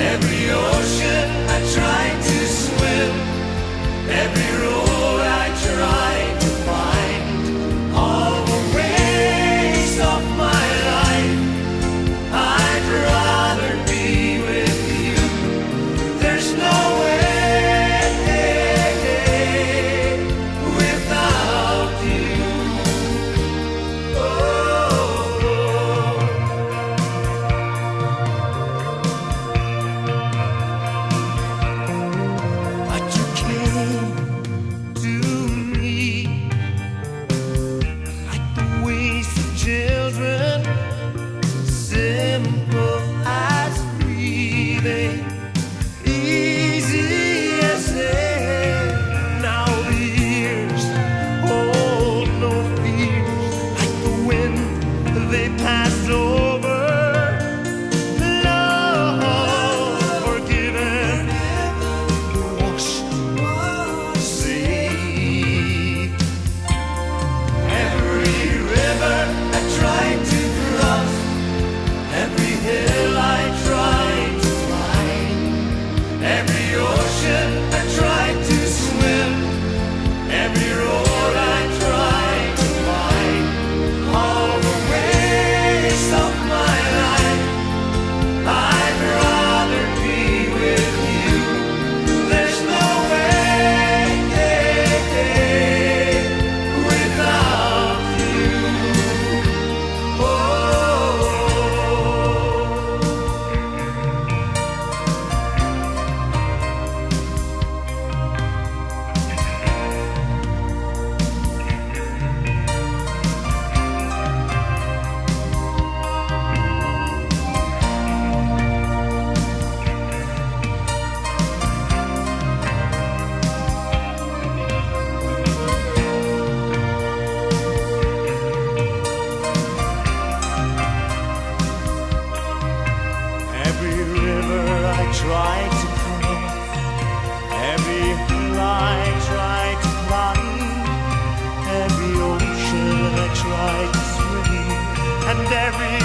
Every ocean I tried to swim, every road I tried to find, all the waste of my life, I'd rather be with you. There's no way without you. But you came to me like the wasted children, simple as breathing, easy as air. Now the years hold no fears, like the wind they pass over. Love forgiven, washed, saved. Every river I tried to cross, every hill I tried to climb, every ocean I tried to swim, every road I tried to find, all the waste of my life, I'd rather be with you. There's no way without you. Oh. Every river I tried to cross, every hill I tried to climb, every ocean I tried to swim, and every